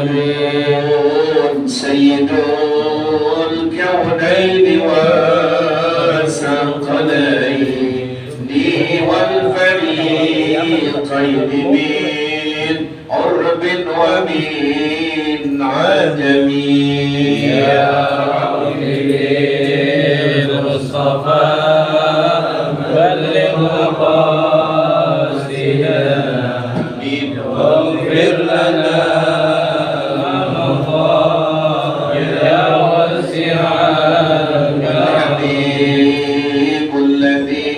محمد سيد الكونين والثقلين والفريقين من عرب ومن عجم يا ربي بالمصطفى بلغ مقاصدنا واغفر لنا ما مضى يا واسع الحبيب الذي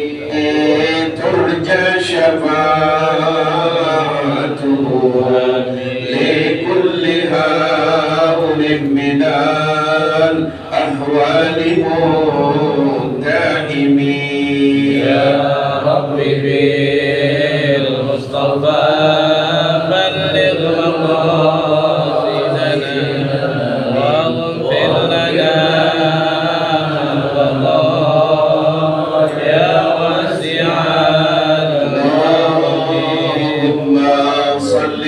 ترجى شفاعته لكل هول من الأهوال مداهم يا رب بالمصطفى بلغ مقاصدنا واغفر لنا ما مضى يا واسع اللهم صل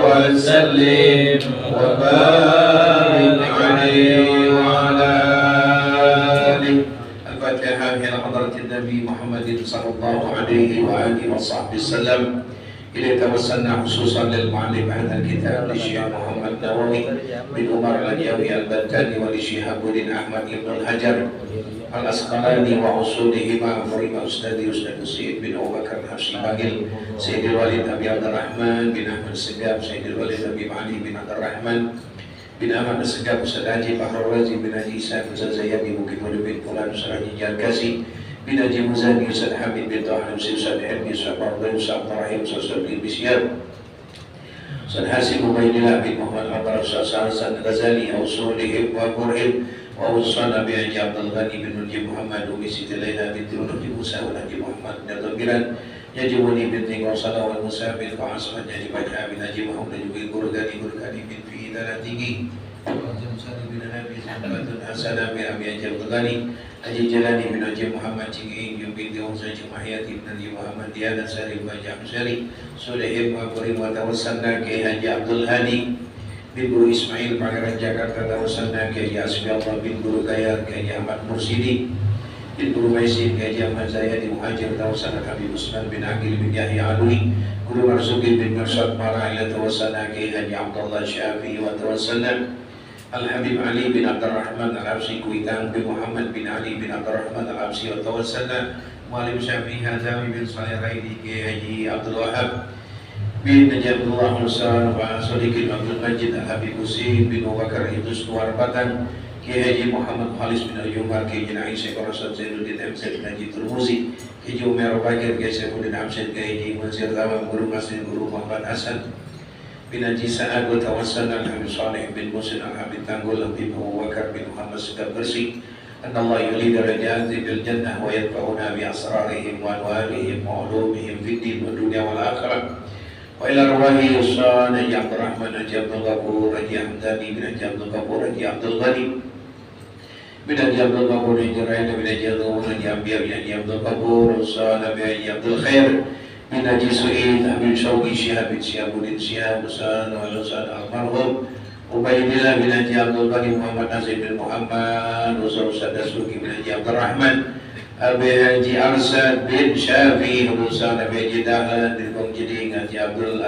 وسلم وبارك عليه وعلى آله. الفاتحة إلى حضرة النبي محمد صلى الله عليه وآله وصحبه وسلم. إلى توسلنا خصوصا للمعلم هذا الكتاب للشيخ محمد نووي بن عمر الجوي البتاني وللشيخ أبو الدين أحمد بن الحجر الأسقلاني وأصولهما فريم أستاذي أستاذ سيد بن أبو بكر الحبشي باقل سيد الوالد أبي عبد الرحمن بن أحمد السقاف سيد الوالد أبي علي بن عبد الرحمن بن أحمد السقاف أستاذ حاجي بحر الرازي بن حاجي إسحاق أستاذ زيابي ممكن بن فلان أستاذ حاجي جالكاسي بن حاجي مزاني أستاذ حميد بن طاهر أستاذ حلمي أستاذ برضي أستاذ عبد الرحيم أستاذ سلطان بسيار أستاذ حاسم بن الله بن محمد عبد أستاذ الغزالي أوصولهم وقرهم وأوصانا بأجي عبد الغني بن نجيب محمد ومسيد ليلى بنت نجيب موسى ونجيب محمد بن الضميران يجبني بنت وصلا والموسى بن قاسم يجب بجاء بن نجيب محمد بن برغاني بن في دلاتيكي وجمسان بن نبي زنبات حسنا بن أبي أجي عبد الغني أجي جلاني بن نجيب محمد تيكي يمكن ديوزا جمعياتي بن نجيب محمد ديانا سالي وجاء مسالي سلهم وقرم وتوسلنا كي أجي عبد الهادي bin Guru Ismail Pangeran Jakarta Darussalam Kiai Asfi Allah bin Guru Kayar Kiai Ahmad Mursidi bin Guru Maisin Kiai Ahmad Zayadi Muhajir Darussalam Habib Usman bin Aqil bin Yahya Alwi Guru Marzuki bin Mirsyad Mara'ila Darussalam Kiai Haji Abdullah Syafi'i wa Darussalam Al-Habib Ali bin Abdurrahman Al-Absi Kuitang bin Muhammad bin Ali bin Abdurrahman Al-Absi wa Darussalam Mualim Syafi'i Hazami bin Salih Raidi Kiai Haji Abdul Wahab bin Najabullah Husain wa Sadiqin Abdul Majid Al-Habib Husain bin Abu Bakar Idrus Nuwarbatan Kiai Haji Muhammad Khalis bin Al-Yumar Kiai Haji Aisyah Qarasad Zainuddin MZ bin Haji Turmuzi Kiai Haji Umar Bakir Kiai Saifuddin Hamzah Kiai Haji Mansir Lawam Guru Masjid Guru Muhammad Hasan bin Haji Sa'ad wa Tawassan Al-Habib Salih bin Musin Al-Habib Tanggul Habib Abu Bakar bin Muhammad Segaf Bersih أن الله يولي درجات بالجنة ويدفعنا بأسرارهم وأنوارهم وعلومهم في الدين والدنيا والآخرة وإلى أرواح الصالح حجي عبد الرحمن حجي عبد الغفور حجي حمداني بن حجي عبد الغفور حجي عبد الغني بن حجي عبد الغفور حجي راينا بن حجي الغفور حجي أنبياء بن حجي عبد الغفور الصالح بن حجي عبد الخير بن حجي سعيد أبي شوقي شهاب بن شهاب بن شهاب حسان والحسان المرحوم عبيد الله بن حجي عبد الغني محمد ناصر بن محمد وسوسة دسوقي بن حجي عبد الرحمن Abi Haji Arsad bin Syafi'i Hurusan Abi Haji Dahlan bin Bang Jeding Haji Abdul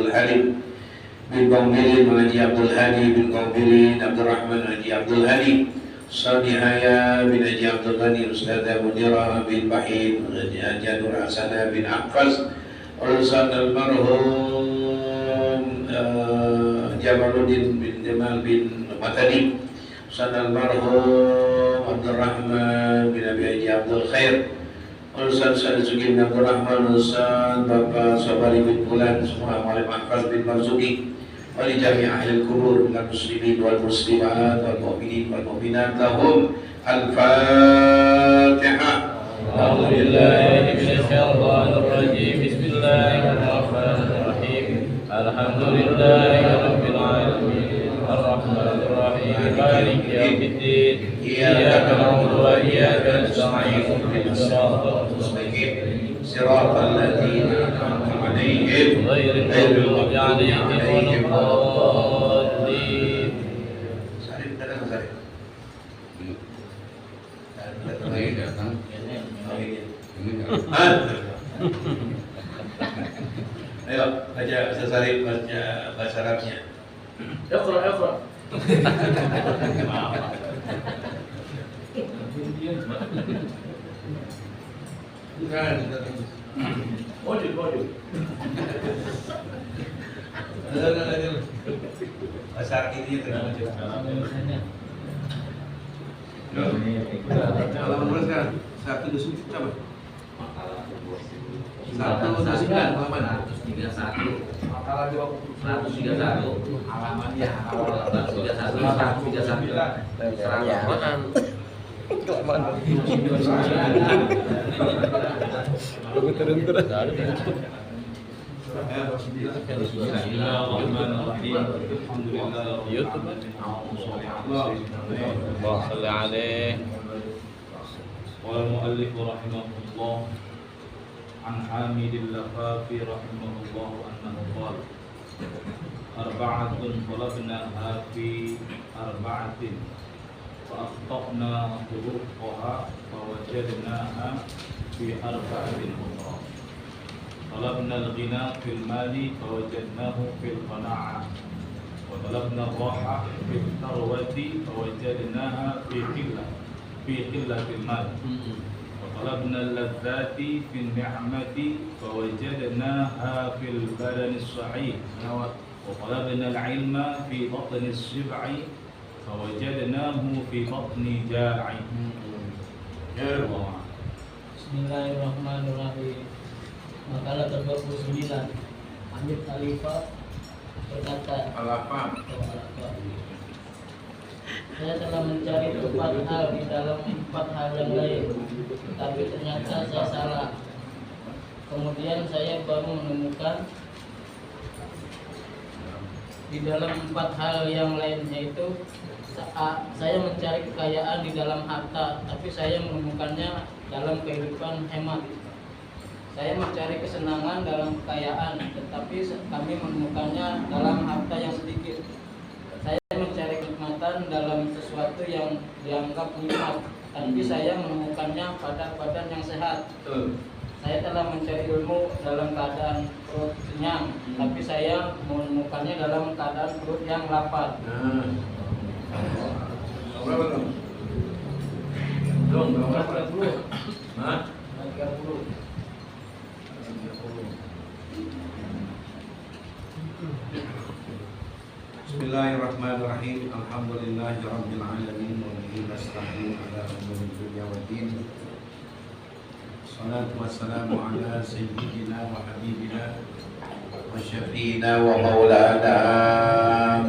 Halim bin Bang Bilin Haji Abdul Hadi bin Bang Bilin Abdul Rahman Haji Abdul Hadi Sadihaya bin Haji Abdul Ghani Ustadzah Munirah bin Bahid Haji Nur Hasanah bin Ahfaz Urusan Almarhum Jamaluddin bin Jamal bin Matani Urusan Almarhum Abdul Rahman bin Abi Haji Abdul Khair Urusan Sugi bin Abdul Rahman Urusan Bapak Sobari bin Bulan semua Wali Mahfaz bin Marzuki Wali Jami' Ahlil Kubur Minal Muslimin wal Muslimat wal Mu'minin wal Mu'minat Lahum Al-Fatihah Alhamdulillahi minasyaitonir rajim Bismillahirrahmanirrahim Alhamdulillahi Rabbil Alamin Ar-Rahmanir Rahim Maliki Yawmiddin إياك نعبد وإياك نستعين اهدنا الصراط المستقيم صراط الذين أنعمت عليهم عليهم غير المغضوب عليهم ولا الضالين. Sarip datang Sarip. Datang lagi datang. Ayo baca Ustaz Sarip, baca bahasa Arabnya. اقرأ. Wajib. Bahasa Arab ini terima kasih. Halaman berapa sekarang? 129 apa? 129 halaman. 131 Makalah 131 halamannya 131 Bismillahirrahmanirrahim. Allahumma shalli alaihi. Qala muallif rahimahullah an Hamidil Lafafi rahimahullah annahu qala arba'atun talabnaha fi arba'atin fa akhtana hurufaha fa wajadnaha fi arba'atin ukhra. طلبنا الغنى في المال فوجدناه في القناعة وطلبنا الراحة في الثروة فوجدناها في قلة المال وطلبنا اللذات في النعمة فوجدناها في البدن الصحيح وطلبنا العلم في بطن السبع فوجدناه في بطن جاع. Bismillahirrahmanirrahim. Makalah ke-29. Hamid Khalifah berkata, saya telah mencari 4 hal di dalam 4 hal yang lain, tapi ternyata saya salah. Kemudian saya baru menemukan di dalam 4 hal yang lain, yaitu saya mencari kekayaan di dalam harta, tapi saya menemukannya dalam kehidupan hemat. Saya mencari kesenangan dalam kekayaan, tetapi kami menemukannya dalam harta yang sedikit. Saya mencari kenikmatan dalam sesuatu yang dianggap nikmat, tapi saya menemukannya pada badan yang sehat. Saya telah mencari ilmu dalam keadaan perut kenyang, tapi saya menemukannya dalam keadaan perut yang lapar. Berapa dong? Berapa? 30. Bismillahirrahmanirrahim. Alhamdulillahirabbil alamin wa bihi nasta'in ala umuri dunya waddin. Salatu wassalamu ala sayyidina wa habibina wa syafiina wa maulana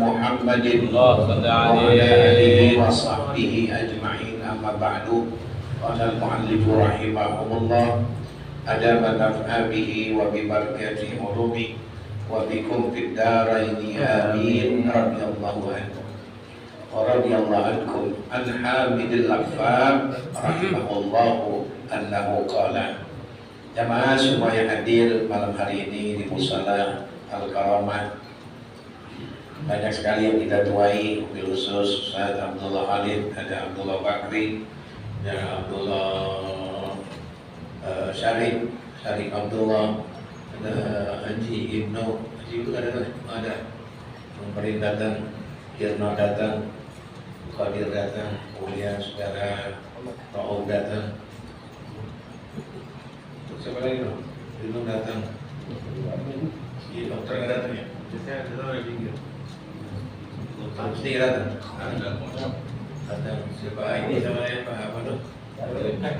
Muhammadin wa ala alihi wa sahbihi ajma'in. Amma ba'du. Qala al-muallif rahimahullah adama naf'a bihi wa bi barakati ulumi wa bikum fid darain amin. Radhiyallahu anhu wa radhiyallahu ankum an Hamidil Laffaf rahimahullahu annahu qala. Jamaah semua yang hadir malam hari ini di Musala Al-Karamah, banyak sekali yang kita tuai, mobil khusus Ustaz Abdullah Khalid, ada Abdullah Bakri, ada Abdullah Syarif Abdullah, ada Haji Ibnu, ada Pemerintah datang, Irno datang, Qadir datang, kemudian saudara Rauf datang. Siapa lagi Noh? Irno datang. Si dokter nggak datang ya? Saya ada lagi pinggir. Mesti datang. Datang. Siapa ini sama yang apa Noh?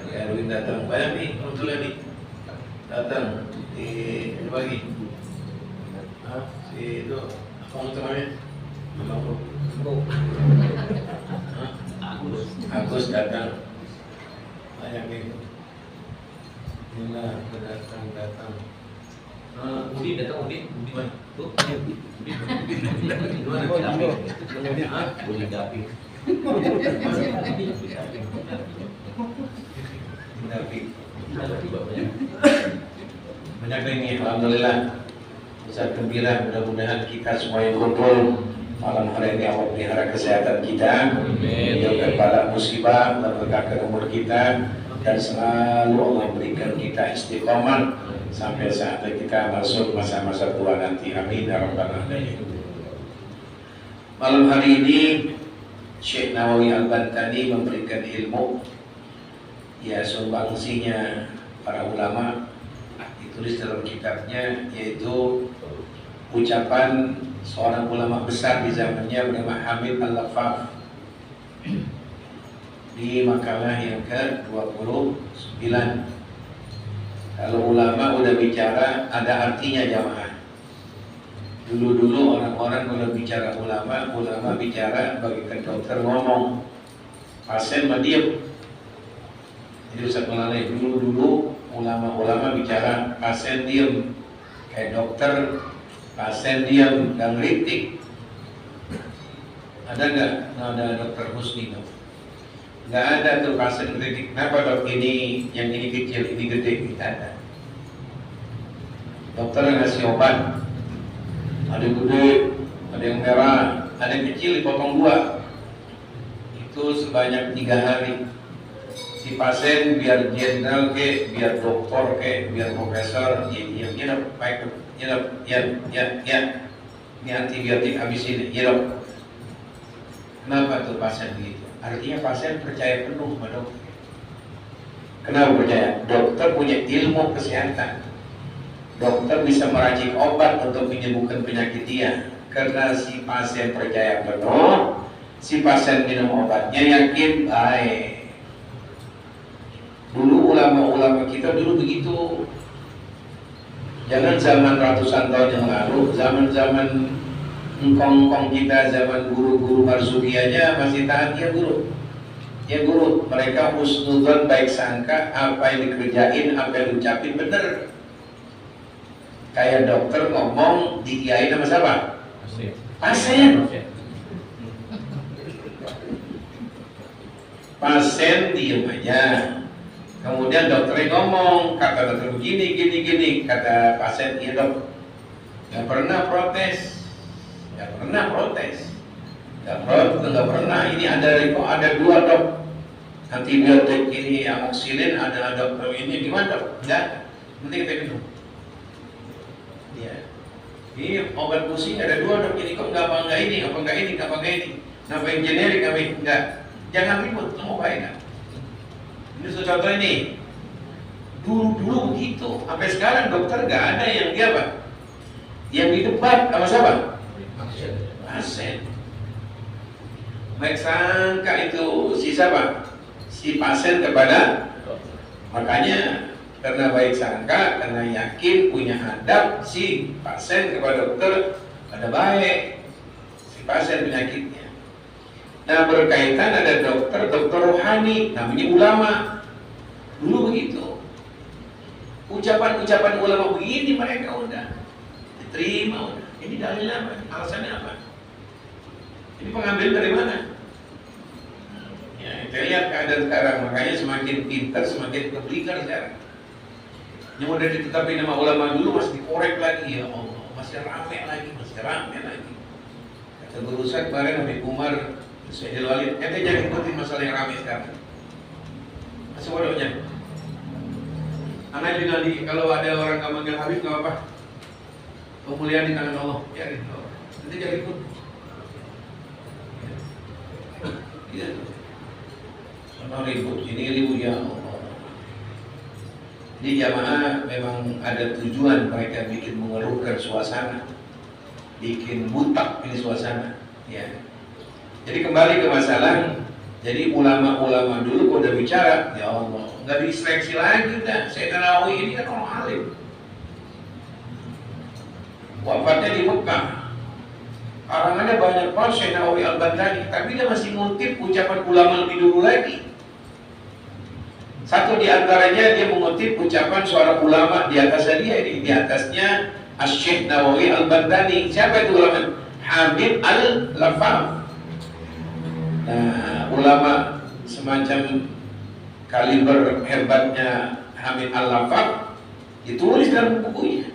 Erwin datang. Banyak nih, kebetulan nih. Datang di bagi. Si itu apa namanya? Agus datang. Banyak nih. Inilah datang. Udi datang. Tuh. Udi Dapi. Banyak ini, alhamdulillah. Ustaz gembira, mudah-mudahan kita semua yang kumpul malam hari ini Allah pelihara kesehatan kita, jauhkan bala musibah, berkahkan umur kita, dan selalu Allah berikan kita istiqomah sampai saat kita masuk masa-masa tua nanti. Amin ya rabbal alamin. Malam hari ini Syekh Nawawi Al-Bantani memberikan ilmu, ya sumbangsinya para ulama ditulis dalam kitabnya, yaitu ucapan seorang ulama besar di zamannya bernama Hamid Al-Lafaf di makalah yang ke-29. Kalau ulama udah bicara ada artinya jamaah. Dulu-dulu orang-orang kalau bicara ulama bicara bagaikan dokter ngomong, pasien mah diem. Jadi Ustaz Malalai, dulu ulama bicara, pasien diem. Kayak dokter, pasien diam dan ngeritik. Ada nggak? Nggak ada dokter Husni dong. Nggak ada tuh pasien ngeritik. Kenapa dok ini yang ini kecil, ini gede? Tidak ada. Dokter ngasih obat, ada yang gede, ada yang merah, ada yang kecil dipotong 2. Itu sebanyak 3 hari. Si pasien biar jenderal ke, biar dokter ke, biar profesor, ya baik. Ya, ini antibiotik habis ini, ya dok. Kenapa tuh pasien begitu? Artinya pasien percaya penuh sama dokter. Kenapa percaya? Dokter punya ilmu kesehatan. Dokter bisa meracik obat untuk menyembuhkan penyakit dia. Karena si pasien percaya penuh, si pasien minum obatnya yakin baik. Dulu ulama-ulama kita dulu begitu. Jangan zaman ratusan tahun yang lalu, zaman-zaman engkong-engkong kita, zaman guru-guru Marzuki aja masih tahan ya guru. Ya guru, mereka husnudzon, baik sangka, apa yang dikerjain, apa yang diucapin bener. Kayak dokter ngomong diiyain sama siapa? Pasien. Pasien diem aja. Kemudian dokternya ngomong, kata dokter gini, kata pasien, iya dok, nggak pernah protes, nggak pernah. Ini ada 2 dok, antibiotik ini, amoxicillin, ada dokter ini, gimana dok? Enggak, nanti kita minum. Ya, ini obat pusing ada 2 dok, ini kok nggak ini. Kenapa yang generik kami enggak? Jangan ribut, mau baik kan? Ini contoh ini. Dulu begitu. Sampai sekarang dokter nggak ada yang dia apa? Yang di debat sama siapa? Pasien. Baik sangka itu si siapa? Si pasien kepada. Makanya karena baik sangka, karena yakin punya adab, si pasien kepada dokter ada baik. Si pasien penyakitnya. Nah berkaitan ada dokter rohani, namanya ulama. Dulu begitu. Ucapan-ucapan ulama begini mereka udah diterima udah. Ini dalilnya apa? Alasannya apa? Ini pengambil dari mana? Ya kita lihat keadaan sekarang, makanya semakin pintar, semakin keblinger sekarang. Yang udah ditetapin nama ulama dulu masih dikorek lagi, ya Allah, masih rame lagi. Kata Guru Ustaz kemarin Habib Umar Syahil Walid, ente jangan ikutin masalah yang ramai sekarang. Masih bodohnya. Anak di kalau ada orang nggak manggil Habib nggak apa-apa. Pemulihan di tangan Allah. Biarin Allah. Nanti jangan ikut. Iya. Sama ribut, ini ribut ya Allah. Di jamaah memang ada tujuan mereka bikin mengeruhkan suasana, bikin butak ini suasana. Ya. Jadi kembali ke masalah, jadi ulama-ulama dulu kalau udah bicara, ya Allah, nggak diseleksi lagi udah. Sayyidina Nawawi ini kan orang alim, wafatnya di Mekah, karangannya banyak banget Syekh Nawawi Al-Bantani, tapi dia masih ngutip ucapan ulama lebih dulu lagi. Satu di antaranya dia mengutip ucapan seorang ulama di atasnya dia ini, di atasnya Syekh Nawawi Al-Bantani. Siapa itu ulama? Hamid Al-Lafaf. Nah, ulama semacam kaliber hebatnya Hamid Al-Lafaf ditulis dalam bukunya.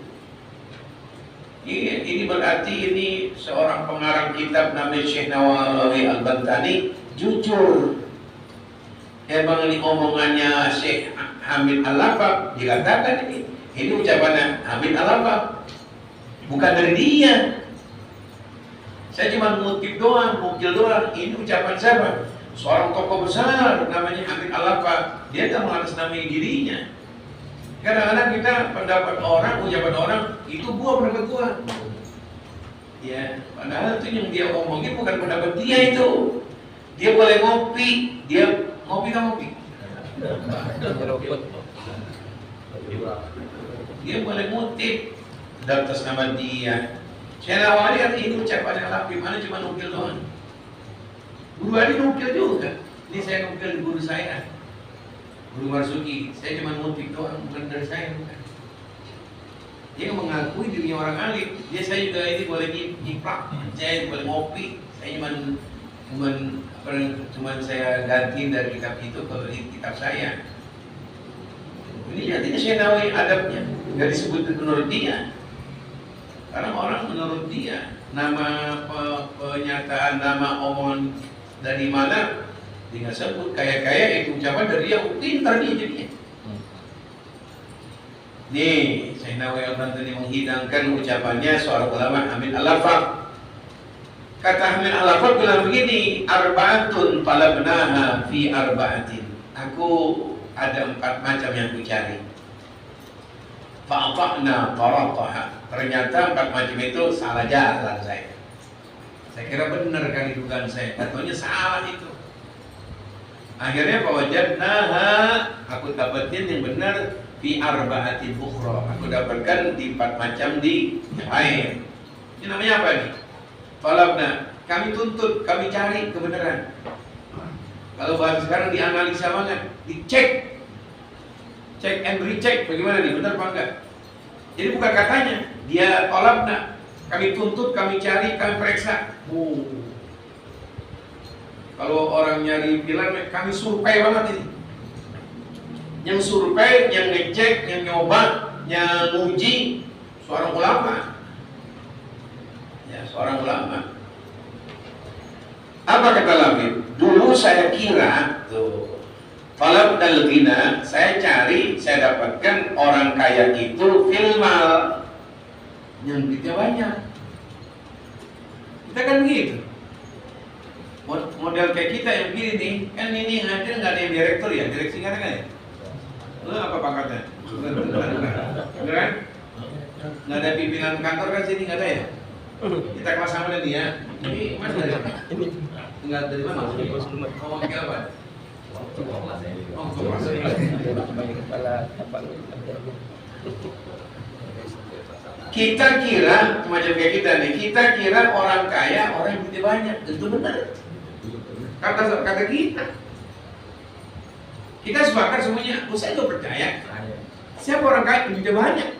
Ini berarti ini seorang pengarang kitab namanya Syekh Nawawi Al-Bantani jujur. Emang ini omongannya Syekh Hamid Al-Lafaf, dikatakan ini ucapannya Hamid Al-Lafaf, bukan dari dia. Saya cuma ngutip doang, mukil doang. Ini ucapan siapa? Seorang tokoh besar namanya Hamid Al-Lafaf. Dia tak mengatasnamai dirinya. Kadang-kadang kita pendapat orang, ucapan orang itu pendapat gua. Ya, padahal itu yang dia omongin bukan pendapat dia itu. Dia boleh ngopi, dia ngopi. Dia boleh ngutip atas nama dia. Saya Nawawi kan ini ucapan yang lapi, mana cuma nukil doang. Guru Ali nukil juga. Ini saya nukil di guru saya, Guru Marzuki. Saya cuma ngutip doang, bukan dari saya, bukan. Dia mengakui dirinya orang alim. Dia saya juga ini boleh nyiplak, saya boleh ngopi. Saya cuman saya ganti dari kitab itu ke kitab saya. Ini lihat ini saya Nawawi adabnya, nggak disebut menurut dia. Karena orang menurut dia nama pernyataan, nama omongan dari mana dia nggak sebut. Kayak itu ucapan dari yang pintar dia jadinya. Nih, Syekh Nawawi Al-Bantani menghidangkan ucapannya seorang ulama Hamid Al-Lafaf. Kata Hamid Al-Lafaf bilang begini, arba'atun talabnaha fi arba'atin. Aku ada 4 macam yang ku cari. Fa'ata'na tarataha. Ternyata 4 macam itu salah jalan saya. Saya kira benar kali dugaan saya. Katanya salah itu. Akhirnya fawajadnaha, aku dapetin yang benar fi arba'atin ukhra. Aku dapatkan di 4 macam di yang lain. Ini namanya apa nih? Falabna, kami tuntut, kami cari kebenaran. Kalau bahasa sekarang dianalisa banget, dicek, check and recheck, bagaimana nih, benar apa enggak? Jadi bukan katanya, dia falabna, kami tuntut, kami cari, kami periksa. Kalau orang nyari bilang, kami survei banget ini. Yang survei, yang ngecek, yang nyoba, yang uji, seorang ulama. Ya, seorang ulama. Apa kata Labib? Dulu saya kira tuh, falab dal ghina, saya cari, saya dapatkan orang kaya itu filmal yang duitnya banyak. Kita kan begitu. Model kayak kita yang begini nih, kan ini hadir nggak ada yang direktur ya, direksi nggak ada kan ya? Lu apa pangkatnya? Bener kan? Nggak ada pimpinan kantor kan sini nggak ada ya? Kita kelas sama dengan dia. Ini mas dari mana? Tinggal dari mana? Oh, oke apa? Oh, kelas. Kita kira macam kayak kita nih. Kita kira orang kaya orang yang duitnya banyak. Tentu benar. Kata kita. Kita sepakat semuanya. Saya juga percaya. Siapa orang kaya yang duitnya banyak?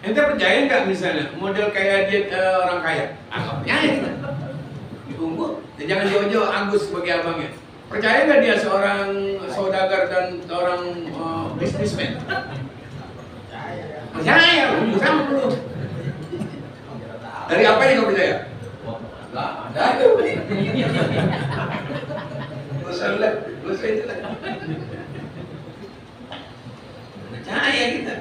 Ente percaya nggak misalnya model kayak dia orang kaya? Percaya kita. Ditunggu. Dan jangan jauh-jauh Agus sebagai abangnya. Percaya nggak dia seorang saudagar dan seorang bisnismen? Percaya, sama dulu. Dari apa yang kau percaya? Nggak ada. Usah itu lah. Percaya kita.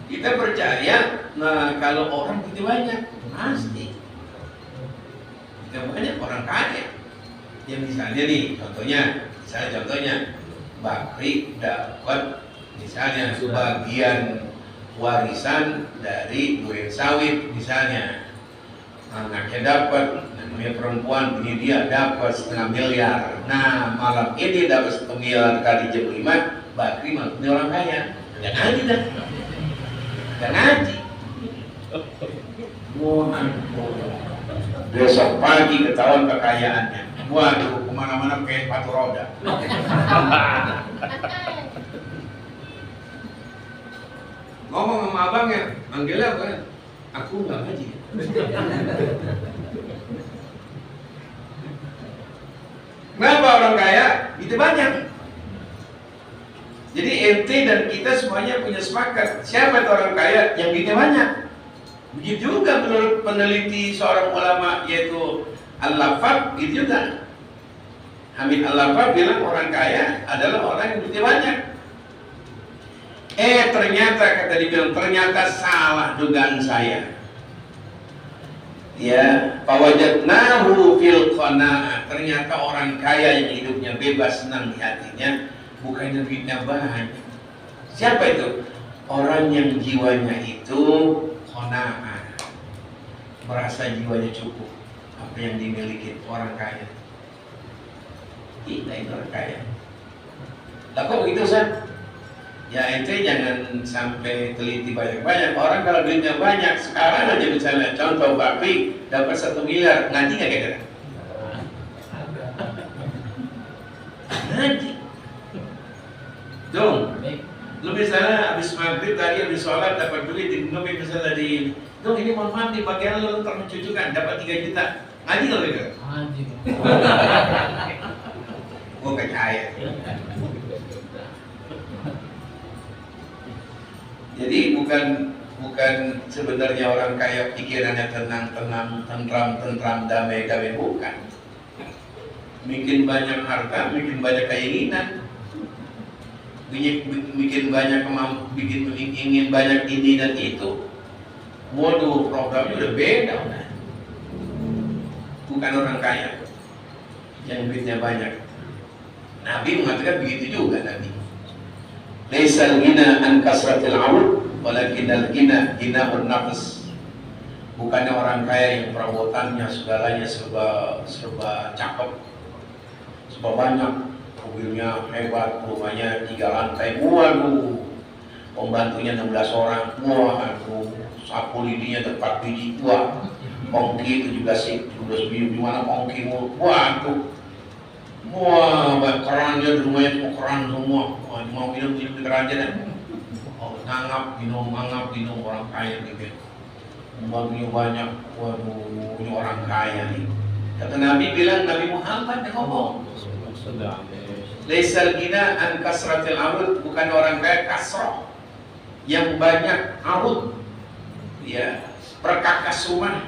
Kita percaya, nah kalau orang itu banyak, pasti. Kita banyak orang kaya. Ya misalnya nih, contohnya, Bakri dapat misalnya sebagian warisan dari duit sawit misalnya. Anaknya dapat, namanya perempuan, ini dia dapat 1,5 miliar. Nah malam ini dapat 1 miliar kali jam 5, Bakri malah punya orang kaya. Ya ngaji dah. Dan ngaji. Besok pagi ketahuan kekayaannya. Waduh, kemana-mana pakai sepatu roda. Ngomong sama abangnya, manggilnya apa? Aku nggak ngaji. Kenapa orang kaya? Itu banyak. Jadi ente dan kita semuanya punya sepakat. Siapa itu orang kaya? Yang duitnya banyak. Begitu juga menurut peneliti seorang ulama yaitu Al-Lafab, gitu juga. Hamid Al-Lafab bilang orang kaya adalah orang yang duitnya banyak. Ternyata kata dia bilang, ternyata salah dugaan saya. Ya, fawajadnahu fil qanaah. Ternyata orang kaya yang hidupnya bebas, senang di hatinya, bukannya duitnya banyak. Siapa itu? Orang yang jiwanya itu qanaah, merasa jiwanya cukup apa yang dimiliki orang kaya. Kita itu orang kaya. Lah kok begitu, Ustaz? Ya ente jangan sampai teliti banyak-banyak. Orang kalau duitnya banyak, sekarang aja misalnya contoh Bakri dapat 1 miliar, ngaji nggak kira-kira? Ngaji. Dong, lu misalnya habis maghrib tadi habis sholat dapat duit di Indomie misalnya di, dong ini mohon maaf di bagian lu termencucukan dapat 3 juta, ngaji nggak kira-kira? Ngaji. Gua nggak kaya. Jadi bukan sebenarnya orang kaya pikirannya tenang, tentram, damai, bukan. Bikin banyak harta, bikin banyak keinginan, bikin banyak ingin banyak ini dan itu. Waduh, programnya udah beda. Bukan orang kaya yang duitnya banyak. Nabi mengatakan begitu juga Nabi. Laisal ghina an kasratil amr, walakinnal ghina ghina'un nafs. Bukannya orang kaya yang perabotannya segalanya serba cakep, serba banyak, mobilnya hebat, rumahnya 3 lantai, waduh, pembantunya 16 orang, waduh, sapu lidinya 4 biji, wah, ongki 17 biji, gimana ongkimu, waduh. Wah, kerannya di rumahnya semua keran semua. Wah, mau minum di keran aja deh. Oh, ngangap minum orang kaya gitu. Pembantunya banyak. Waduh, ini orang kaya nih. Kata Nabi bilang, Nabi Muhammad yang ngomong. Laisal ghina an kasratil amr, bukan orang kaya kasroh yang banyak arut, ya, perkakas rumah.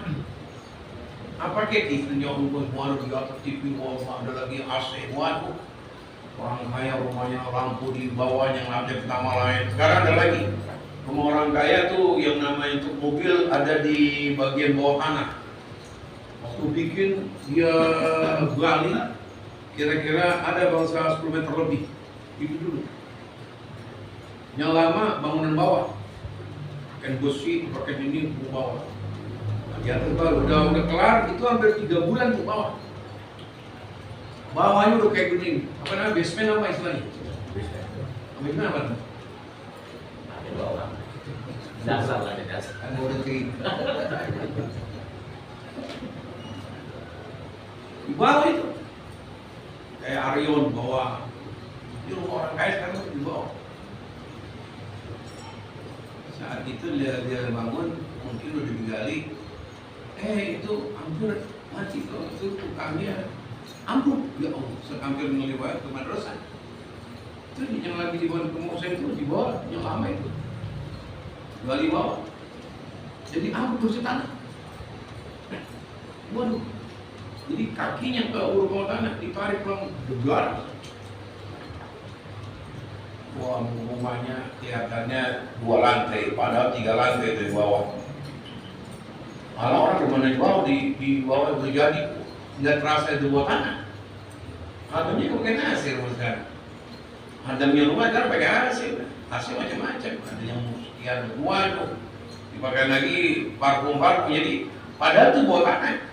Apa kayak TV-nya untuk waduh di atas TV, ada lagi AC, waduh, orang kaya rumahnya lampu di bawahnya lantai pertama lain. Sekarang ada lagi rumah orang kaya tuh yang namanya untuk mobil ada di bagian bawah tanah. Waktu bikin dia gali, kira-kira ada bangsa 10 meter lebih. Itu dulu. Yang lama bangunan bawah, pakai besi, pakai ini bawah. Di atas baru udah kelar, itu hampir 3 bulan tuh bawah. Bawahnya udah kayak gini. Apa namanya? Basement apa istilahnya? Basement apa? Ada bawah. Dasar lah, ada dasar. Kan udah kayak di bawah itu. Kayak Arion bawah. Itu rumah orang kaya sekarang di bawah. Saat itu dia bangun, mungkin udah digali. Itu hampir mati tuh, itu tukangnya ampun, ya Allah, hampir ngeliwat ke madrasah. Itu yang lagi dibawa ke Musa itu, dibawa yang lama itu, gali bawah. Jadi ampun bersih tanah. Waduh, jadi kakinya ke urut tanah ditarik pulang degar. Wah, rumahnya kelihatannya 2 lantai, padahal 3 lantai dari bawah. Malah orang rumahnya di bawah, di bawah terjadi nggak terasa di bawah tanah. Adamnya pakai AC rumah sekarang. Adamnya rumah kan pakai AC macam-macam. Ada yang sekian dua tuh, dipakai lagi parfum jadi padahal itu bawah tanah.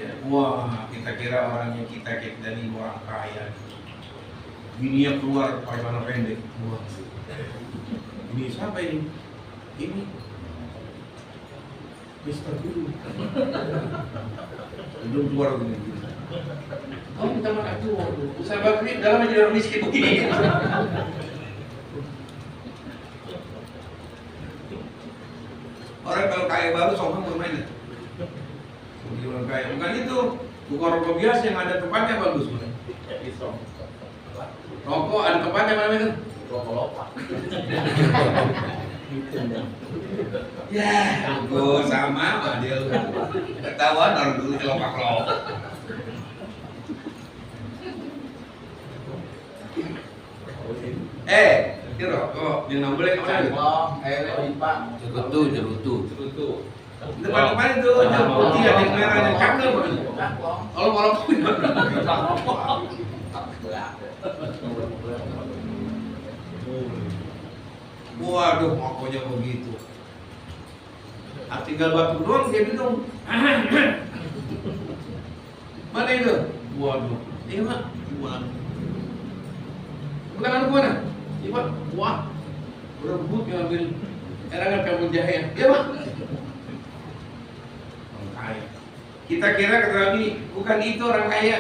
Ya, wah, kita kira orangnya kita dari orang kaya. Bininya keluar pakai celana pendek. Wah, ini siapa ini? Ini Mister Dulu. Belum keluar begini. Oh, minta maaf tuh. Ustaz Bakri dalam aja orang miskin begini. Orang kalau kaya baru sombong bermain. Orang kaya bukan itu. Bukan rokok biasa yang ada tempatnya bagus. Rokok ada tempatnya mana itu? Rokok lopak. Ya, aku sama Pak Adil. Ketahuan orang dulu kelopak-kelopak. Ini rokok, yang nggak boleh kemana? Pak. Cerutu. Depan itu ada putih, ada yang merah, ada yang cakep. Kalau waduh, rokoknya begitu. Tinggal batu doang dia minum. Mana itu? Waduh, iya Pak. Waduh. Bukan mana? Iya Pak. Wah, berebut ngambil erangan kamu jahe. Iya Pak. Orang kaya. Kita kira kata Nabi, bukan itu orang kaya.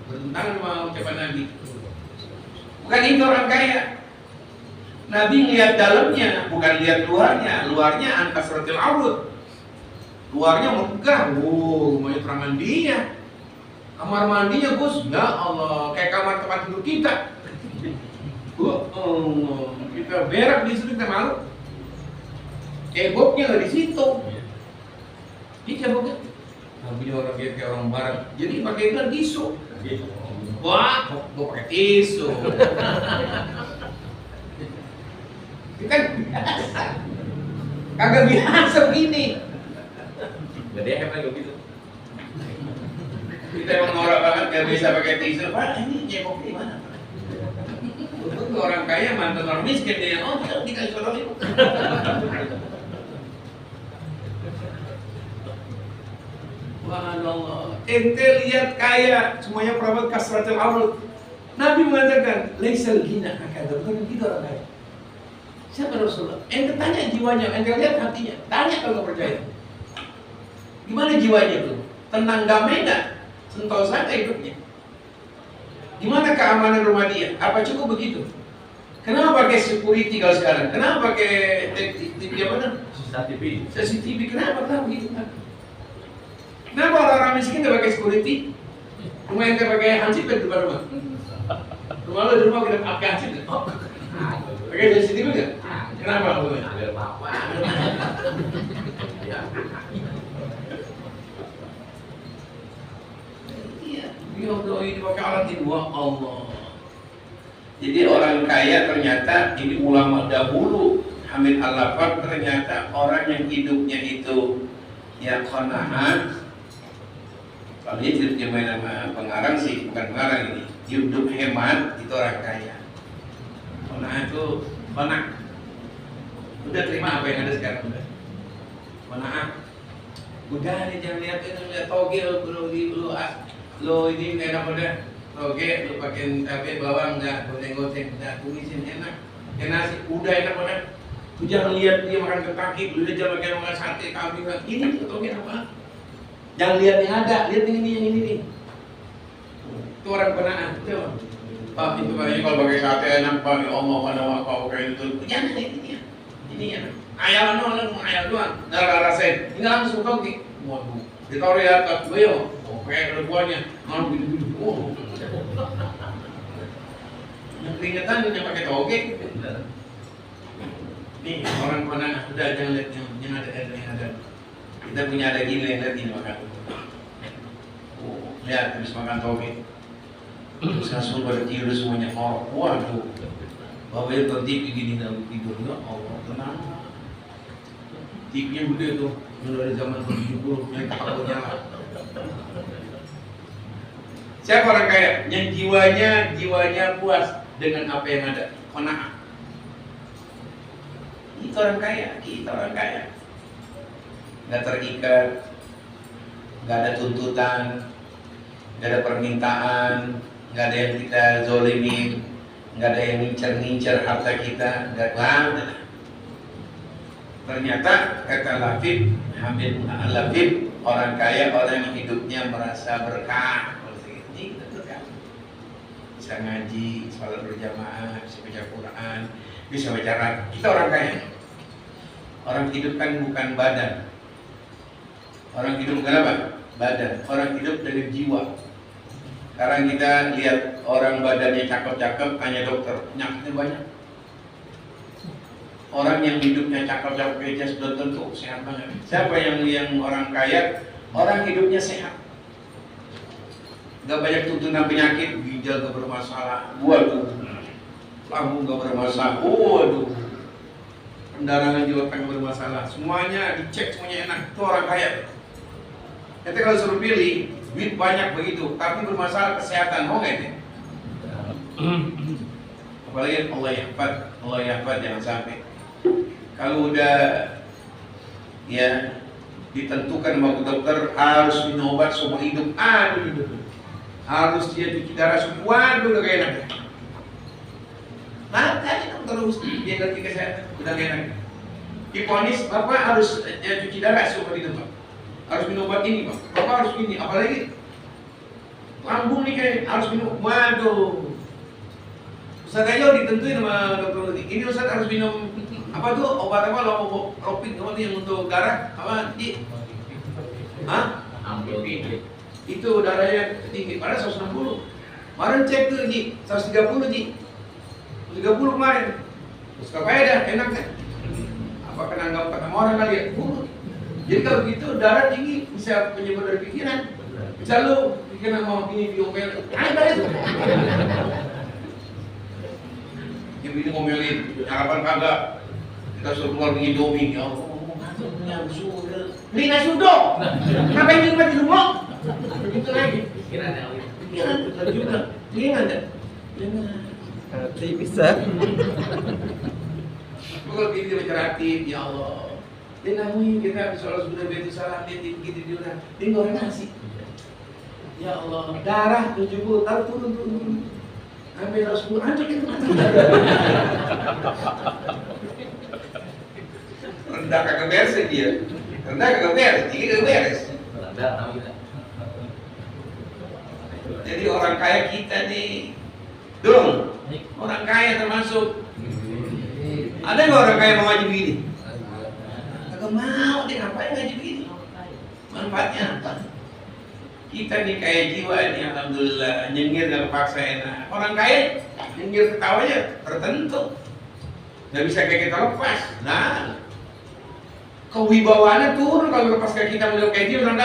Bertentangan sama ucapan Nabi. Bukan itu orang kaya. Nabi lihat dalamnya, bukan lihat luarnya. Luarnya ankasratil aurud. Luarnya megah, rumahnya kamar mandinya. Kamar mandinya Gus, ya Allah, kayak kamar tempat tidur kita. Kita berak di situ kita malu. Ceboknya nggak di situ. Ini ceboknya. Nabi orang kayak orang barat. Jadi pakai itu tisu. Wah, gua pakai tisu. Kan kagak biasa begini. Gede hebat gitu. Kita emang norak banget gak bisa pakai tisu. Pak, ini cebok di mana? Untuk orang kaya mantan orang miskin dia. Oh, kita sorotin. Wah, Allah. Ente lihat kaya, semuanya perawat kasratul aurud. Nabi mengatakan, laisal ghina akad. Bukan gitu orang kaya. Siapa Rasulullah? Ente tanya jiwanya, ente lihat hatinya. Tanya kalau nggak percaya. Gimana jiwanya tuh? Tenang, damai nggak? Sentosa nggak hidupnya? Gimana keamanan rumah dia? Apa cukup begitu? Kenapa pakai security kalau sekarang? Kenapa pakai TV apa? CCTV. Kenapa begitu? Kenapa orang-orang miskin nggak pakai security? Rumah yang nggak pakai hansip di depan rumah? Rumah lo di rumah kita pakai hansip nggak? Pakai CCTV nggak? Kenapa? Biar apa? Iya, dia ini pakai alat ini, wah Allah. Jadi orang kaya ternyata ini ulama dahulu Hamid Al-Lafar ternyata orang yang hidupnya itu ya qanaah. Kalau dia main nama pengarang sih, bukan pengarang ini. Hidup hemat itu orang kaya. Qanaah itu qanaah. Udah terima apa yang ada sekarang udah. Qanaah. Udah nih jangan lihat itu, lihat toge lo ini enak udah. Toge lu pakai tape bawang enggak, goteng-goteng enggak, tumisin enak. Kayak nasi udah enak banget. Lu jangan lihat dia makan ketaki, lu jangan makan sate kambing. Ini toge apa? Jangan lihat yang ada, lihat yang ini nih. Itu orang penaan, coba. Pak itu kayaknya kalau pakai sate enak Pak, ya Allah pada wakau kayak itu. Jangan ini ya. Ayam ayam doang, nggak rasain. Ini langsung toge. Waduh, ditaruh di atas, boyo. Kayak keluarnya, mau gitu-gitu. Yang keringetan yang pakai toge. Nih orang mana udah jangan lihat yang ada. Kita punya ada gini lihat ini makan. Lihat habis makan toge. Terus langsung pada tidur semuanya. Oh, waduh. Bapak itu TV gini dalam tidur ya Allah tenang. TV-nya gede tuh, dari zaman 70 yang takut nyala. Siapa orang kaya? Yang jiwanya puas dengan apa yang ada. Qanaah. Itu orang kaya, kita orang kaya. Nggak terikat, nggak ada tuntutan, nggak ada permintaan, nggak ada yang kita zolimin, nggak ada yang ngincer harta kita, nggak ada. Ternyata kata Lafib, Hamid Al-Lafib, orang kaya orang yang hidupnya merasa berkah. Bisa ngaji, sholat berjamaah, bisa baca Quran, bisa baca. Kita orang kaya. Orang hidup kan bukan badan. Orang hidup bukan apa? Badan. Orang hidup dari jiwa. Sekarang kita lihat orang badannya cakep-cakep, tanya dokter, penyakitnya banyak. Orang yang hidupnya cakep-cakep kayak belum tentu sehat banget. Siapa yang orang kaya, orang hidupnya sehat, gak banyak tuntunan penyakit, ginjal gak bermasalah, waduh, lambung gak bermasalah, waduh, pendarangan di otak gak bermasalah, semuanya dicek, semuanya enak. Itu orang kaya. Nanti kalau suruh pilih, duit banyak begitu, tapi bermasalah kesehatan, mau nggak ini? Apalagi Allah yahfad jangan sampai. Kalau udah ya ditentukan sama dokter harus minum obat seumur hidup, harus dia cuci darah semua, waduh udah gak enak. Makanya terus dia ngerti kesehatan, udah gak enak. Diponis bapak harus cuci darah seumur hidup, Pak. Harus minum obat ini, Pak. Bapak harus gini, apalagi lambung nih kayak harus minum, waduh. Ustaz aja ditentuin sama dokter ini, Ustaz harus minum apa tuh obat apa lopin apa tuh yang untuk darah apa Ji? Hah? Ambil. Itu darahnya tinggi, padahal 160. Kemarin cek tuh Ji, 130 Ji, 130 kemarin. Terus kapan dah enak kan? Apa kena anggap kata orang kali ya? Jadi kalau gitu darah tinggi bisa penyebab dari pikiran. Bisa lu pikiran mau ini diomel, ada itu. Yang ini ngomelin, harapan kagak. Kita suruh keluar bikin Indomie, ya Allah, beli nasi uduk, ngapain di rumah? Begitu lagi. Pikiran betul juga. Pikiran enggak? Hati bisa. Kalau ini bercerati, ya Allah. Dia ngamuin kita sholat sudah begitu salam dia gitu dia goreng nasi. Ya Allah, darah 70 tahu turun. Sampai 110 hancur itu. Rendah kagak beres dia. Rendah kagak beres, tinggi kagak beres. Jadi orang kaya kita nih, dong, orang kaya termasuk. Ada nggak orang kaya mau ngaji begini? Kagak mau, dia ngapain ngaji begini? Manfaatnya apa? Kita nih kaya jiwa nih, alhamdulillah, nyengir gak kepaksa enak. Orang kaya nyengir ketawanya tertentu, nggak bisa kayak kita lepas. Nah, kewibawaannya turun kalau lepas kayak kita model kayak dia orang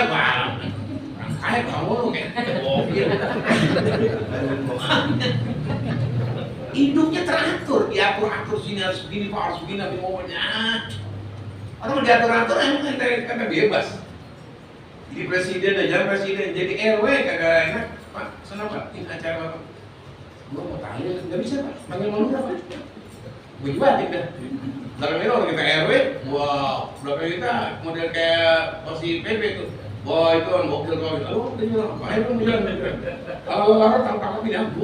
kaya kamu kayak mobil. Hidupnya teratur, diatur sini harus begini, Pak harus begini, tapi momennya orang diatur-atur emang kita bebas. Jadi presiden aja presiden, jadi RW kagak enak, Pak. Sana Pak, ini acara Bapak. Gua mau tanya, nggak bisa Pak, panggil Manura Pak. Begitu dah. Belakang itu orang kita RW, wah, belakang kita model kayak posisi PP tuh. Wah itu orang mobil kau itu, oh dia bilang apa? Ayo bilang, kalau lara tangkap ini aku.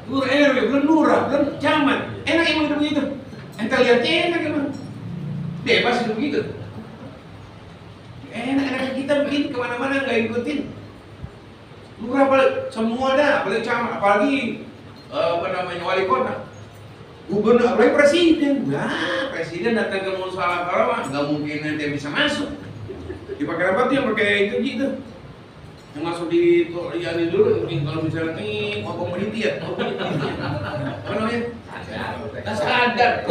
Lur RW, belum lurah, belum zaman, enak emang hidup begitu. Ente lihat enak emang, bebas hidup begitu. Enak kita begini kemana-mana nggak ikutin. Lurah balik semua dah, apalagi camat, apalagi apa namanya wali kota, gubernur, apalagi presiden. Nah presiden datang ke Musola Karawang, nggak mungkin nanti bisa masuk. Dipakai apa tuh yang pakai itu gitu, yang masuk di ini dulu. Kalau misalnya ini mau peneliti ya, apa namanya? Sadar.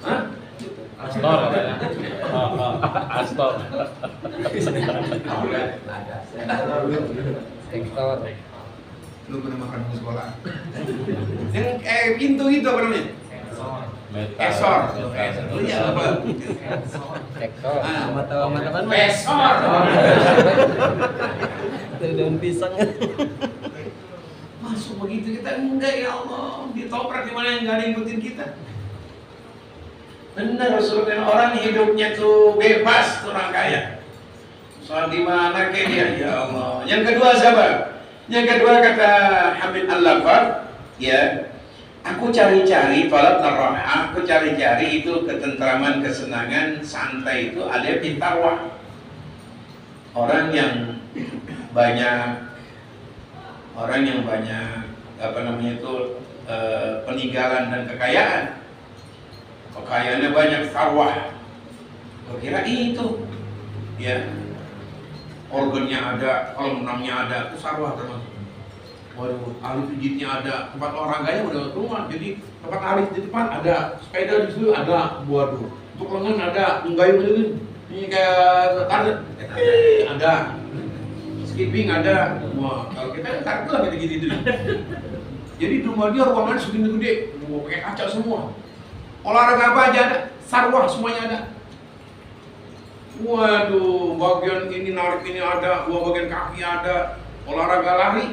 Hah? Astor. Lu pernah makan di sekolah? Yang pintu itu apa namanya? Esor. Iya apa? Sektor. Mata-mata pesor. Daun pisang. Masuk begitu kita enggak ya Allah. Ditoprak di mana yang enggak ada yang ikutin kita. Benar Rasulullah, orang hidupnya tuh bebas, tuh orang kaya. Soal di mana kayak dia, ya Allah. Yang kedua siapa? Yang kedua kata Hamid Al-Lafar, ya. Aku cari-cari talab narah, aku cari-cari itu ketentraman, kesenangan, santai itu ada di taqwa. Orang yang banyak apa namanya itu peninggalan dan kekayaannya banyak taqwa. Kira itu ya. organnya ada, kolam renangnya ada, itu sarwah termasuk. Waduh, ahli pijitnya ada, tempat olahraganya udah rumah, jadi tempat ahli di depan ada, sepeda di situ ada, waduh, untuk lengan ada, menggayung ini kayak target, ada, skipping ada, wah kalau kita kartu lah gitu-gitu. Jadi di rumah dia ruangan segini gede, mau pakai kaca semua, olahraga apa aja ada, sarwah semuanya ada. Waduh, bagian ini narik ini ada, bagian kaki ada, olahraga lari.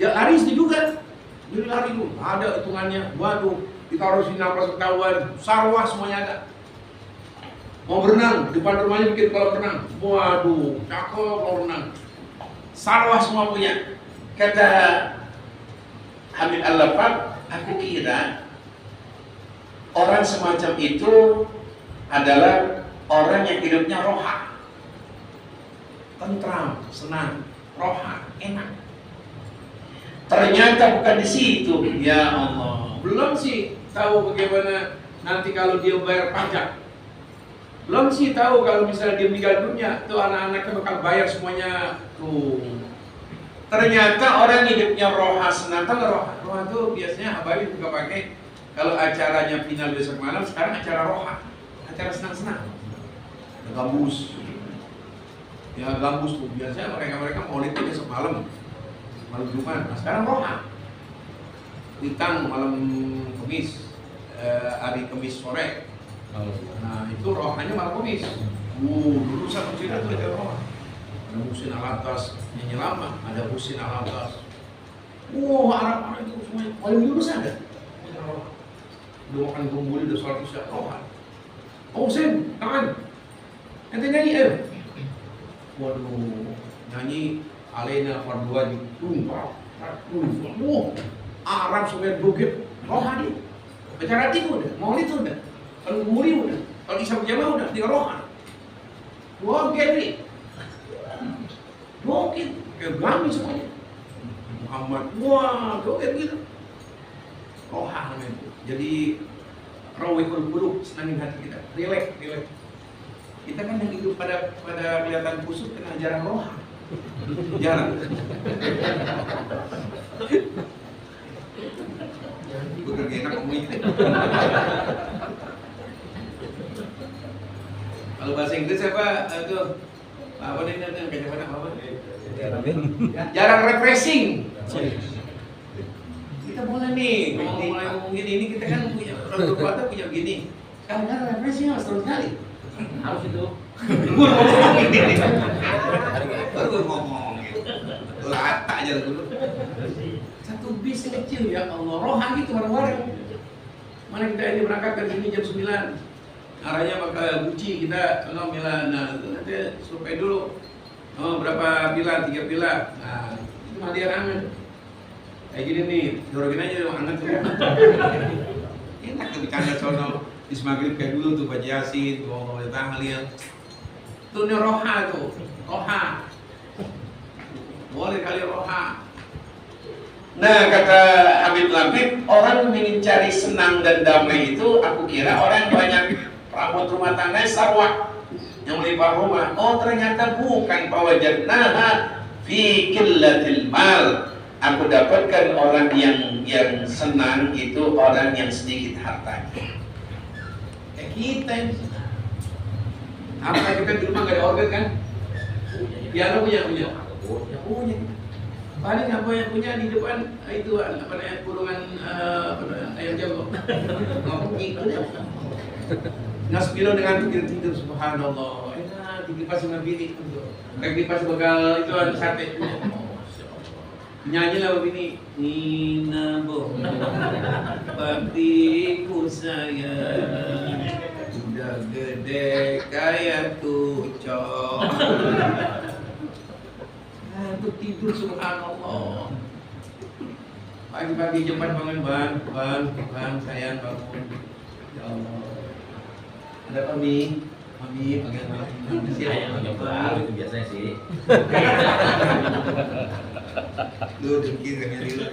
Ya lari itu juga, jadi lari itu ada hitungannya. Waduh, ditaruh sini nafas ketahuan, sarwah semuanya ada. Mau berenang, depan rumahnya bikin kolam renang. Waduh, cakep kolam renang. Sarwah semua punya. Kata Habib Al-Lafaq, aku kira orang semacam itu adalah orang yang hidupnya roha, tentram, senang, roha, enak. Ternyata bukan di situ. Ya Allah, belum sih tahu bagaimana nanti kalau dia bayar pajak. Belum sih tahu kalau misalnya dia meninggal dunia, tuh anak-anaknya bakal bayar semuanya. Tuh. Ternyata orang hidupnya roha, senang. Kalau roha tuh biasanya Abawi juga pakai kalau acaranya final besok malam. Sekarang acara roha, acara senang-senang. Gambus, ya gambus tuh biasanya mereka maulid itu besok malam Jumat. Nah sekarang roha, witang malam Kamis, hari Kamis sore. Nah itu rohanya malam Kamis. Dulu satu cerita tuh ada roha. Ada Husin Al-Atas nyanyi lama, ada Husin Al-Atas. Arab itu semuanya. Paling dulu ada. Udah makan kumpul, udah sholat isya roha. Husin, tangan. Ente nyanyi waduh, nyanyi Alena Farduan Arab sampai bukit roha dia. Acara itu udah, maulid udah, kalau muri udah, kalau isya berjamaah udah, dia roha. Joget kayak gami semuanya. Muhammad, joget gitu. Roha namanya itu. Jadi rawihul qulub, senangin hati kita, relax. Kita kan yang hidup pada kelihatan kusut kena jarang roha. Jarang. Gue kerja enak ngomongin. Kalau bahasa Inggris apa tuh? Apa nih kacamata apa? Jarang refreshing. Kita boleh nih ngomong gini, ini kita kan punya orang berkuasa punya begini. Kalau jarang refreshing harus terus kali. Harus itu. Baru ngomong lata aja dulu. Satu bis kecil ya Allah, roha gitu bareng-bareng. Mana kita ini berangkat dari sini jam 9. Arahnya bakal Gucci kita kalau Milan. Nah, nanti survei dulu. Berapa pila? 3 pila. Nah, itu hadiah angan. Kayak gini nih, dorongin aja angan tuh. Enak tuh bercanda sono. Di maghrib kayak dulu tuh baca Yasin, bawa tahlil. Tuh ini roha tuh, roha. Boleh kali roha. Nah kata Habib Labib, orang ingin cari senang dan damai itu, aku kira orang banyak perabot rumah tangga sarwah yang melimpah rumah. Oh ternyata bukan, fawajadnaha fi qillatil mal. Aku dapatkan orang yang senang itu orang yang sedikit hartanya. Kita ini apa kita di rumah gak ada organ kan? Piano punya. Paling apa yang punya di depan itu apa namanya kurungan ayam jago. Ngomong gitu deh. Nasbilo dengan tidur subhanallah. Enak dikipas sama bini. Kayak kipas bakal itu sate. Nyanyi lah begini, Nina boh, papiku sayang, udah gede kayak tucok. Aku tidur subhanallah. Pagi-pagi cepat bangun ban sayang bangun. Ya Allah. Ada apa Mi? Mami panggil mami. Sayang nyoba itu biasanya sih. Lu dengki kan nyari lu.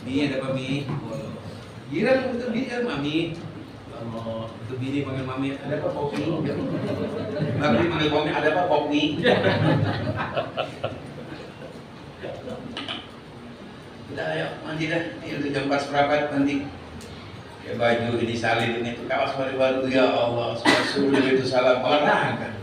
Mi ada apa Mi? Girang itu dia Mami. Allah, itu bini panggil mami, ada apa Popi? Mami panggil mami, ada apa Popi? Udah ayo mandi dah, ini udah jam 4 seperempat mandi. Ya baju ini salin ini tuh kaos baru ya Allah, sholat subuh itu salam olahraga.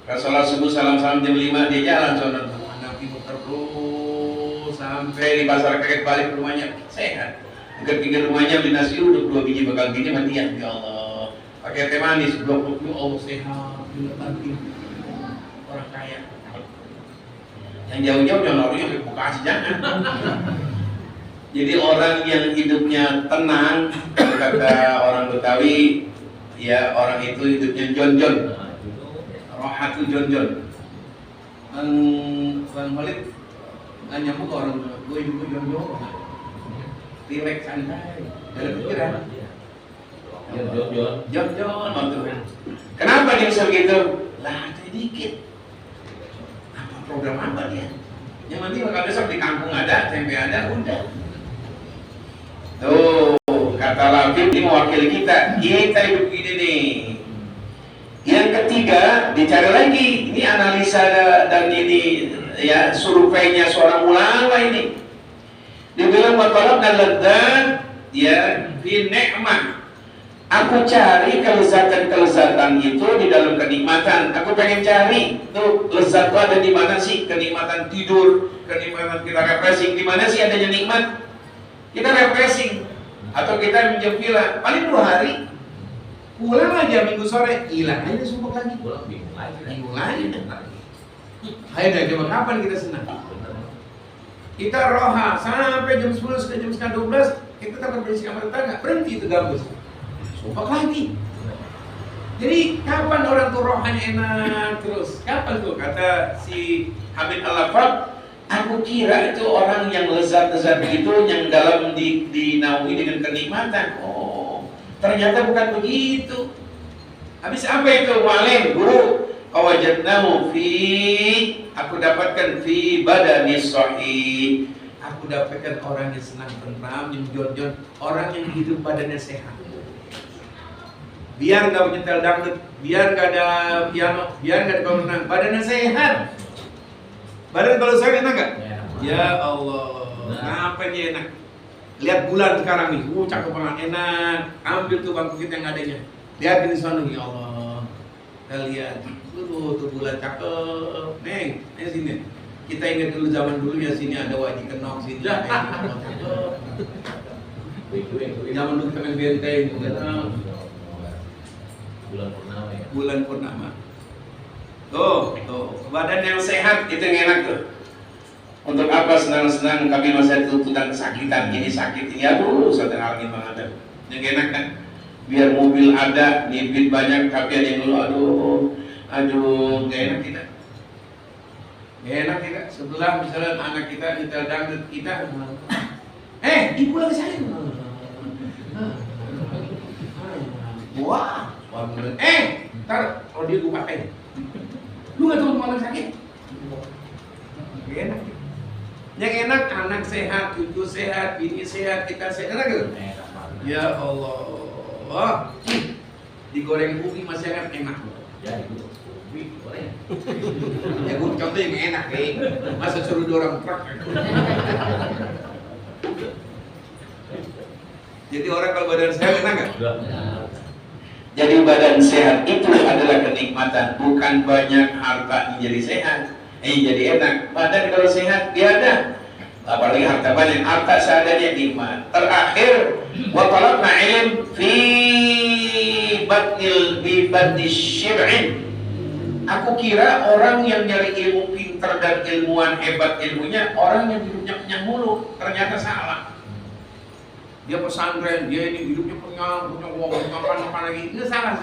Kalau sholat subuh salam-salam jam 5 dia jalan sono tuh, anak ibu terus sampai di pasar kaget balik ke rumahnya sehat. Dekat rumahnya beli nasi uduk 2 biji bakal gini matian ya Allah. Pakai teh manis 20 Allah sehat, bila tadi orang kaya. Yang jauh-jauh jangan orangnya ke Bekasi jangan. Jadi orang yang hidupnya tenang, kata orang Betawi, ya orang itu hidupnya jon-jon. Rohatu jon-jon. Bang Khalid nggak nyambung ke orang gue hidupnya jon-jon. Relax santai, dalam pikiran. Jon-jon waktu. Kenapa dia bisa begitu? Lah dikit. Apa program apa dia? Yang nanti bakal besok di kampung ada, tempe ada, udah. Tuh, kata Labib ini mewakili kita. Kita hidup gini nih. Yang ketiga, dicari lagi. Ini analisa dan ini ya surveinya seorang ulama ini. Dia bilang watalabna ladzat ya fi ni'mah. Aku cari kelezatan-kelezatan itu di dalam kenikmatan. Aku pengen cari tuh lezat itu ada di mana sih? Kenikmatan tidur, kenikmatan kita refreshing, di mana sih adanya nikmat? Kita refreshing atau kita minjem villa paling 2 hari. Pulang aja minggu sore, hilang aja sumpah lagi. Pulang bingung lagi. Ayo deh, coba kapan kita senang? Kita roha sampai jam 10 sampai jam setengah 12 kita tetap bersih kamar tetangga, berhenti itu gabus. Sumpah lagi. Jadi kapan orang tuh rohanya enak terus? Kapan tuh kata si Hamid Al-Lafab? Aku kira itu orang yang lezat-lezat begitu yang dalam dinaungi dengan kenikmatan. Oh, ternyata bukan begitu. Habis apa itu? Walim, guru. Awajadnahu fi, aku dapatkan fi badani sahih. Aku dapatkan orang yang senang tentram, yang jon-jon, orang yang hidup badannya sehat. Biar nggak menyetel dangdut, biar nggak ada piano, biar nggak ada komentar, badannya sehat. Badan kalau saya enak nggak? Ya Allah, kenapa dia enak? Lihat bulan sekarang nih, cakep banget, enak. Ambil tuh bangku kita yang adanya. Lihat ini sana, ya Allah. Kita lihat, tuh bulan cakep. Neng, sini. Kita ingat dulu zaman dulu ya sini ada wajib kenok sini. Zaman dulu pengen benteng, Bulan purnama ya. Bulan purnama. Tuh, badan yang sehat itu yang enak tuh. Untuk apa senang-senang kami masih tuntutan kesakitan, ini sakit ini, aduh, suatu hal ini ada. Yang enak kan? Biar mobil ada, nipit banyak, tapi ada yang dulu, aduh, gak enak kita. Gak enak kita. Setelah misalnya anak kita nyetel dangdut kita, ibu lagi sakit. Wah, ntar kalau dia gue pakai. Lu gak tahu orang sakit? Gak enak. Yang enak anak sehat, cucu sehat, bini sehat, kita sehat, enak gitu? Ya Allah, digoreng ubi masih enak. Ya itu ubi goreng. Ya gue contoh yang enak masa suruh dorong truk. Jadi orang kalau badan sehat enak gak? Jadi badan sehat itu adalah kenikmatan, bukan banyak harta menjadi sehat. Jadi enak. Badan kalau sehat dia ada. Apalagi harta banyak, harta seadanya nikmat. Terakhir, wa talabna ilm fi batni syir'in. Aku kira orang yang nyari ilmu pintar dan ilmuwan hebat ilmunya orang yang hidupnya kenyang mulu. Ternyata salah. Dia pesantren, dia ini hidupnya kenyang, punya uang, makan lagi. Ini salah.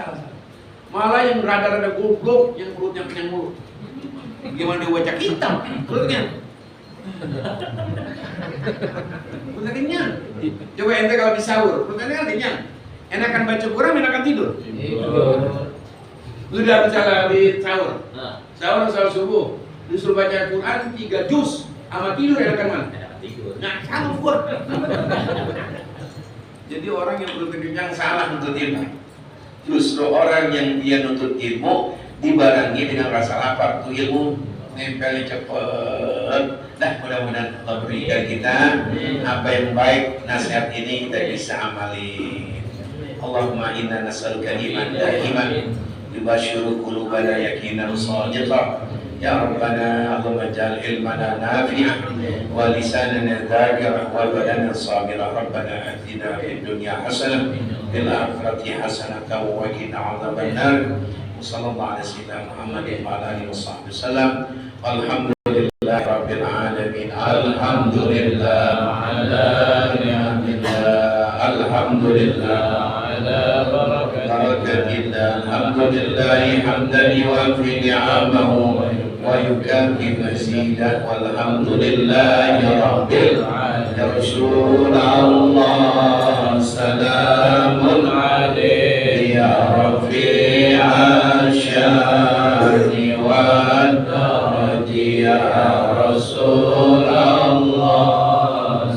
Malah yang rada-rada goblok, yang perutnya kenyang mulu. Gimana dia baca kitab? Perutnya perutnya kenyang. Coba ente kalau di sahur, perutnya kenyang. Enakan baca Quran, enakan tidur. Lu udah bicara di sahur. Sahur subuh, disuruh baca Quran 3 juz, sama tidur enakan mana? Tidur. Nah, sama gua. Jadi orang yang menuntut ilmu yang salah nuntut ilmu. Justru orang yang dia nuntut ilmu dibarengi dengan rasa lapar tuh ilmu nempelnya cepet. Dah mudah-mudahan Allah berikan kita apa yang baik, nasihat ini kita bisa amali. Allahumma inna nas'aluka iman da'iman yubashiru qulubana yaqinan shadiqan. Ya Rabbana Allahumma ja'al ilmana nafi'an wa lisanana dhakiran wa badana sabira. Rabbana atina fid dunya hasanah fil akhirati hasanah wa qina adzabannar. Sallallahu alaihi wasallam Muhammadin wa ala alihi washabbihi wasallam. Alhamdulillahi rabbil alamin. Alhamdulillah ala ni'matillah. Alhamdulillah ala barakatillah. Alhamdulillah hamdan yuwaffi ni'amahu wa yukafi mazidah. Walhamdulillahi rabbil alamin. Ya Rasulullah salamun alayhi ya rafi'a syani wa daraji ya Rasulullah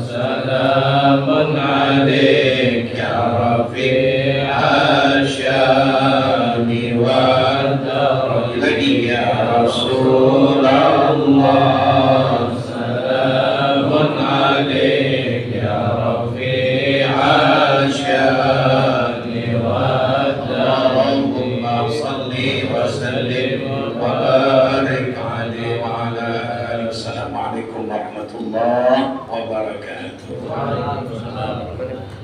salamun alayhi ya rafi'a syani wa daraji ya Rasulullah salamun alayhi ya rafi'a syani wa Allahumma salli wa sallim wa barik alaihi wa ala alihi. Wassalamualaikum warahmatullahi wabarakatuh. Waalaikumsalam.